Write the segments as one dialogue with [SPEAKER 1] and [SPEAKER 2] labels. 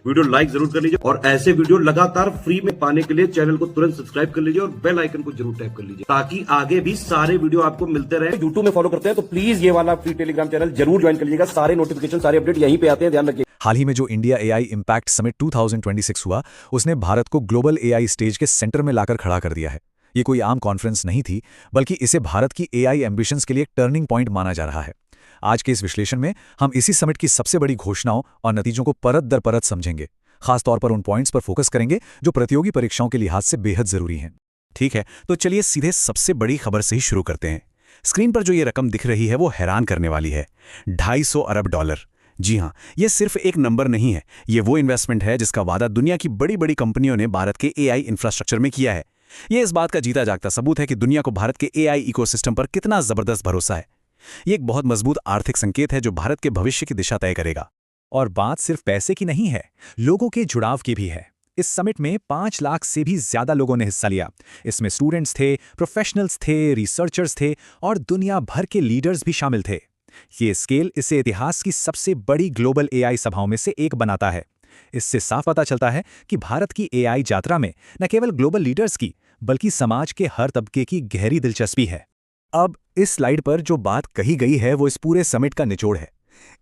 [SPEAKER 1] Video like जरूर कर लीजिए और ऐसे वीडियो लगातार फ्री में पाने के लिए चैनल को तुरंत सब्सक्राइब कर लीजिए और बेल आइकन को जरूर टैप कर लीजिए ताकि आगे भी सारे वीडियो आपको मिलते रहे। यूट्यूब में फॉलो करते हैं तो प्लीज ये वाला फ्री टेलीग्राम चैनल जरूर ज्वाइन कर लीजिएगा। सारे नोटिफिकेशन सारे अपडेट यहीं पे आते हैं, ध्यान रखिए।
[SPEAKER 2] हाल ही में जो इंडिया एआई इम्पैक्ट समिट 2026 हुआ, उसने भारत को ग्लोबल एआई स्टेज के सेंटर में लाकर खड़ा कर दिया है। ये कोई आम कॉन्फ्रेंस नहीं थी, बल्कि इसे भारत की एआई एम्बिशंस के लिए एक टर्निंग पॉइंट माना जा रहा है। आज के इस विश्लेषण में हम इसी समिट की सबसे बड़ी घोषणाओं और नतीजों को परत दर परत समझेंगे। खासतौर पर उन पॉइंट्स पर फोकस करेंगे जो प्रतियोगी परीक्षाओं के लिहाज से बेहद जरूरी हैं। ठीक है, तो चलिए सीधे सबसे बड़ी खबर से ही शुरू करते हैं। स्क्रीन पर जो ये रकम दिख रही है वो हैरान करने वाली है। $250 अरब। जी हाँ, ये सिर्फ एक नंबर नहीं है, ये वो इन्वेस्टमेंट है जिसका वादा दुनिया की बड़ी बड़ी कंपनियों ने भारत के एआई इंफ्रास्ट्रक्चर में किया है। ये इस बात का जीता जागता सबूत है कि दुनिया को भारत के एआई इकोसिस्टम पर कितना जबरदस्त भरोसा है। ये एक बहुत मजबूत आर्थिक संकेत है जो भारत के भविष्य की दिशा तय करेगा। और बात सिर्फ पैसे की नहीं है, लोगों के जुड़ाव की भी है। इस समिट में 5 लाख से भी ज्यादा लोगों ने हिस्सा लिया। इसमें स्टूडेंट्स थे, प्रोफेशनल्स थे, रिसर्चर्स थे और दुनिया भर के लीडर्स भी शामिल थे। ये स्केल इसे इतिहास की सबसे बड़ी ग्लोबल एआई सभाओं में से एक बनाता है। इससे साफ पता चलता है कि भारत की एआई यात्रा में न केवल ग्लोबल लीडर्स की, बल्कि समाज के हर तबके की गहरी दिलचस्पी है। अब इस स्लाइड पर जो बात कही गई है वो इस पूरे समिट का निचोड़ है।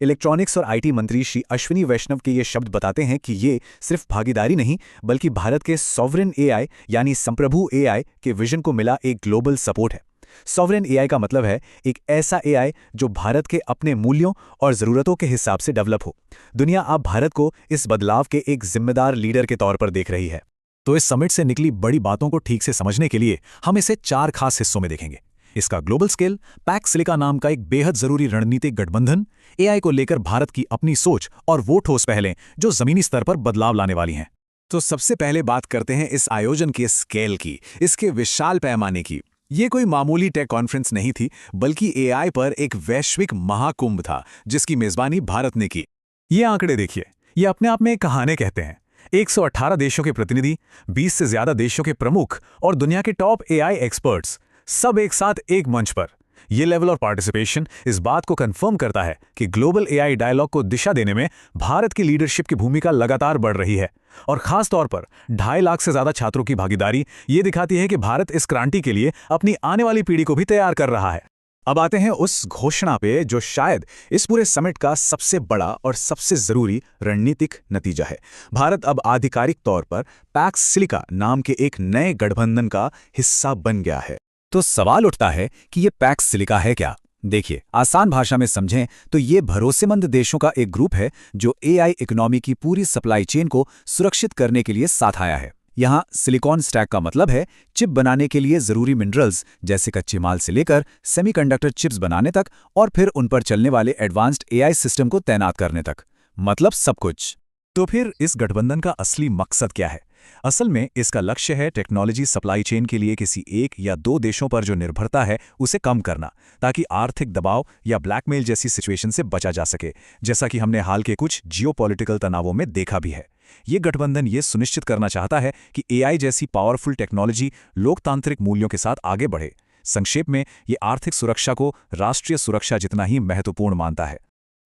[SPEAKER 2] इलेक्ट्रॉनिक्स और आईटी मंत्री श्री अश्विनी वैष्णव के ये शब्द बताते हैं कि ये सिर्फ भागीदारी नहीं, बल्कि भारत के सॉवरेन एआई यानी संप्रभु एआई के विजन को मिला एक ग्लोबल सपोर्ट है। सॉवरेन एआई का मतलब है एक ऐसा एआई जो भारत के अपने मूल्यों और ज़रूरतों के हिसाब से डेवलप हो। दुनिया अब भारत को इस बदलाव के एक जिम्मेदार लीडर के तौर पर देख रही है। तो इस समिट से निकली बड़ी बातों को ठीक से समझने के लिए हम इसे 4 खास हिस्सों में देखेंगे। इसका ग्लोबल स्केल, पैक्स सिलिका नाम का एक बेहद जरूरी रणनीतिक गठबंधन, एआई को लेकर भारत की अपनी सोच और वो ठोस पहलें जो जमीनी स्तर पर बदलाव लाने वाली हैं। तो सबसे पहले बात करते हैं इस आयोजन के स्केल की, इसके विशाल पैमाने की। ये कोई मामूली टेक कॉन्फ्रेंस नहीं थी, बल्कि एआई पर एक वैश्विक महाकुंभ था जिसकी मेजबानी भारत ने की। ये आंकड़े देखिए, ये अपने आप में कहानी कहते हैं। 118 देशों के प्रतिनिधि, 20 से ज्यादा देशों के प्रमुख और दुनिया के टॉप एआई एक्सपर्ट्स, सब एक साथ एक मंच पर। यह लेवल और पार्टिसिपेशन इस बात को कंफर्म करता है कि ग्लोबल एआई डायलॉग को दिशा देने में भारत की लीडरशिप की भूमिका लगातार बढ़ रही है। और खास तौर पर 2.5 लाख से ज्यादा छात्रों की भागीदारी ये दिखाती है कि भारत इस क्रांति के लिए अपनी आने वाली पीढ़ी को भी तैयार कर रहा है। अब आते हैं उस घोषणा पे जो शायद इस पूरे समिट का सबसे बड़ा और सबसे जरूरी रणनीतिक नतीजा है। भारत अब आधिकारिक तौर पर पैक्स सिलिका नाम के एक नए गठबंधन का हिस्सा बन गया है। तो सवाल उठता है कि ये पैक्स सिलिका है क्या? देखिए, आसान भाषा में समझें तो ये भरोसेमंद देशों का एक ग्रुप है जो एआई इकोनॉमी की पूरी सप्लाई चेन को सुरक्षित करने के लिए साथ आया है। यहाँ सिलिकॉन स्टैक का मतलब है चिप बनाने के लिए जरूरी मिनरल्स, जैसे कच्चे माल से लेकर सेमीकंडक्टर चिप्स बनाने तक और फिर उन पर चलने वाले एडवांस्ड एआई सिस्टम को तैनात करने तक, मतलब सब कुछ। तो फिर इस गठबंधन का असली मकसद क्या है? असल में इसका लक्ष्य है टेक्नोलॉजी सप्लाई चेन के लिए किसी एक या 2 देशों पर जो निर्भरता है उसे कम करना, ताकि आर्थिक दबाव या ब्लैकमेल जैसी सिचुएशन से बचा जा सके, जैसा कि हमने हाल के कुछ जियोपॉलिटिकल तनावों में देखा भी है। ये गठबंधन ये सुनिश्चित करना चाहता है कि एआई जैसी पावरफुल टेक्नोलॉजी लोकतांत्रिक मूल्यों के साथ आगे बढ़े। संक्षेप में, ये आर्थिक सुरक्षा को राष्ट्रीय सुरक्षा जितना ही महत्वपूर्ण मानता है।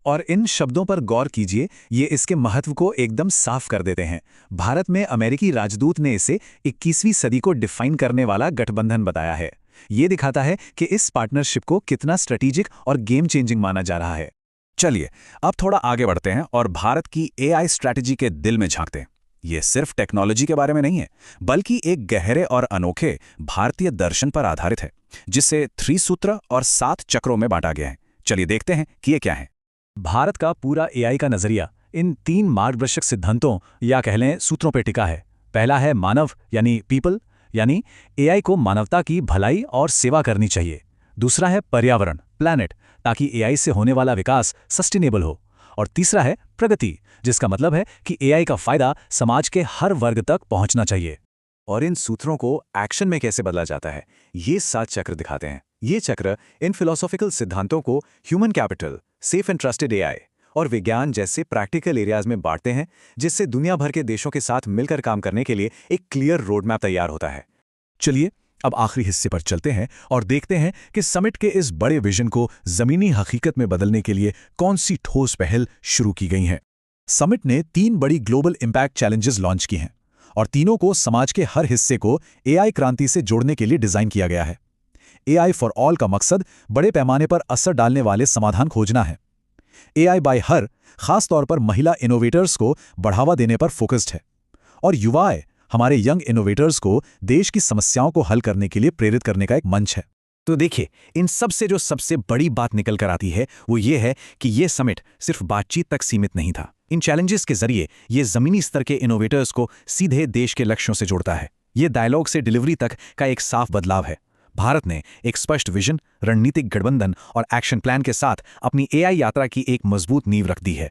[SPEAKER 2] और इन शब्दों पर गौर कीजिए, ये इसके महत्व को एकदम साफ कर देते हैं। भारत में अमेरिकी राजदूत ने इसे 21वीं सदी को डिफाइन करने वाला गठबंधन बताया है। ये दिखाता है कि इस पार्टनरशिप को कितना स्ट्रेटेजिक और गेम चेंजिंग माना जा रहा है। चलिए अब थोड़ा आगे बढ़ते हैं और भारत की एआई स्ट्रैटेजी के दिल में झांकते हैं। ये सिर्फ टेक्नोलॉजी के बारे में नहीं है, बल्कि एक गहरे और अनोखे भारतीय दर्शन पर आधारित है, जिसे 3 सूत्र और 7 चक्रों में बांटा गया है। चलिए देखते हैं कि ये क्या है। भारत का पूरा एआई का नजरिया इन 3 मार्गदर्शक सिद्धांतों या कह लें सूत्रों पर टिका है। पहला है मानव यानी पीपल, यानी एआई को मानवता की भलाई और सेवा करनी चाहिए। दूसरा है पर्यावरण, प्लैनेट, ताकि एआई से होने वाला विकास सस्टेनेबल हो। और तीसरा है प्रगति, जिसका मतलब है कि एआई का फायदा समाज के हर वर्ग तक पहुंचना चाहिए। और इन सूत्रों को एक्शन में कैसे बदला जाता है, ये 7 चक्र दिखाते हैं। ये चक्र इन फिलोसॉफिकल सिद्धांतों को human capital, safe and trusted AI और विज्ञान जैसे प्रैक्टिकल एरियाज में बांटते हैं, जिससे दुनिया भर के देशों के साथ मिलकर काम करने के लिए एक क्लियर रोड मैप तैयार होता है। चलिए अब आखिरी हिस्से पर चलते हैं और देखते हैं कि समिट के इस बड़े विजन को जमीनी हकीकत में बदलने के लिए कौन सी ठोस पहल शुरू की गई हैं। समिट ने 3 बड़ी ग्लोबल इम्पैक्ट चैलेंजेस लॉन्च की हैं और तीनों को समाज के हर हिस्से को एआई क्रांति से जोड़ने के लिए डिजाइन किया गया है। एआई फॉर ऑल का मकसद बड़े पैमाने पर असर डालने वाले समाधान खोजना है। एआई बाय हर खास तौर पर महिला इनोवेटर्स को बढ़ावा देने पर फोकस्ड है और युवाएं हमारे यंग इनोवेटर्स को देश की समस्याओं को हल करने के लिए प्रेरित करने का एक मंच है।
[SPEAKER 3] तो देखिए, इन सब से जो सबसे बड़ी बात निकल कर आती है वो ये है कि ये समिट सिर्फ बातचीत तक सीमित नहीं था। इन चैलेंजेस के जरिए ये जमीनी स्तर के इनोवेटर्स को सीधे देश के लक्ष्यों से जोड़ता है। ये डायलॉग से डिलीवरी तक का एक साफ बदलाव है। भारत ने एक स्पष्ट विजन, रणनीतिक गठबंधन और एक्शन प्लान के साथ अपनी एआई यात्रा की एक मजबूत नींव रख दी है।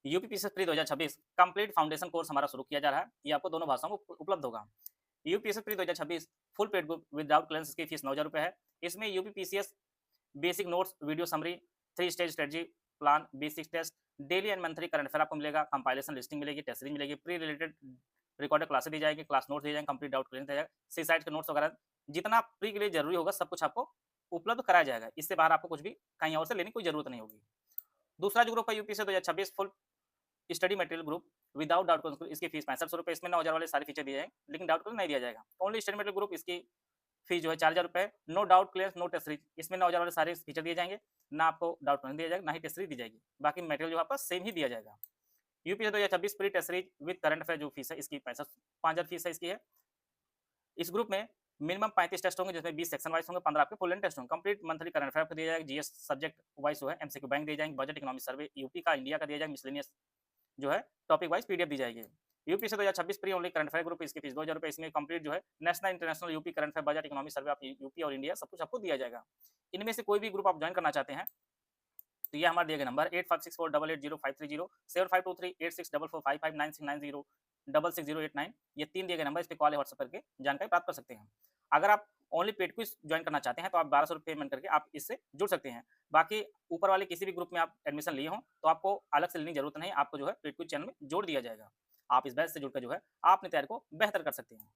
[SPEAKER 4] UPPSC pre 2026 complete foundation course हमारा शुरू किया जा रहा है। ये आपको दोनों भाषाओं में उपलब्ध होगा। UPPSC pre 2026 full paid book without classes की फीस 9,000 रुपये है। इसमें UPPCS basic notes, video summary, 3 stage strategy plan, basic test, daily and monthly current affair आपको मिलेगा, कंपाइलेशन लिस्टिंग मिलेगी, टेस्ट सीरीज मिलेगी, प्री रिलेटेड रिकॉर्डेड क्लासेस दी जाएगी, क्लास नोट्स दिए जाएंगे, कंप्लीट डाउट क्लियर दिया जाएगा, सी साइट के नोट्स वगैरह जितना प्री के लिए जरूरी होगा सब कुछ आपको उपलब्ध कराया जाएगा। इससे बाहर आपको कुछ भी कहीं और से लेने की कोई जरूरत नहीं होगी। दूसरा जो ग्रुप है UPSC 2026 full study material group without doubt classes, इसकी फीस 6500 रुपये। इसमें 9,000 वाले सारे फीचर दिए जाएंगे, लेकिन डाउट क्लास नहीं दिया जाएगा। ओनली स्टडी मटेरियल ग्रुप, इसकी फीस जो है 4,000 रुपये है। No doubt clear, no test series, इसमें 9,000 वाले सारे फीचर दिए जाएंगे, ना आपको डाउट क्लास दिया जाएगा, ना ही टेस्ट सीरीज दी जाएगी। बाकी मटेरियल जो आपका सेम ही दिया जाएगा। UPSC 2026 pre test series with current affair जो फीस है इसकी 5,000 फीस है इसकी है। इस ग्रुप में मिनिमम 35 टेस्ट होंगे, जिसमें 20 सेक्शन वाइज होंगे, 15 आपके फुल एंड टेस्ट होंगे। कंप्लीट मंथली करंट अफेयर दिया जाएगा, जीएस सब्जेक्ट वाइज जो है एमसीक्यू बैंक दिए जाएंगे, बजट इकोनॉमिक सर्वे यूपी का, इंडिया का दिया जाएगा, मिसलेनियस जो है टॉपिक वाइज पीडीएफ दी जाएगी। यूपी से 2026 pre only current affair group, इसकी फीस 2,000 रुपये। इसमें कंप्लीट जो है national international UP current affair, budget economic survey आप यूपी और इंडिया सब कुछ आपको दिया जाएगा। इनमें से कोई भी ग्रुप आप ज्वाइन करना चाहते हैं तो ये हमारे दिए गए नंबर 8564880530, 75238644559690666089, ये 3 दिए गए नंबर, इस पे कॉल या व्हाट्सएप करके जानकारी प्राप्त कर सकते हैं। अगर आप ओनली पेड क्विज ज्वाइन करना चाहते हैं तो आप 1,200 रुपये पेमेंट करके आप इससे जुड़ सकते हैं। बाकी ऊपर वाले किसी भी ग्रुप में आप एडमिशन लिए हों तो आपको अलग से लेने की जरूरत नहीं, आपको जो है पेड क्विज चैनल में जोड़ दिया जाएगा। आप इस बैच से जुड़कर जो है आप अपनी तैयारी को बेहतर कर सकते हैं।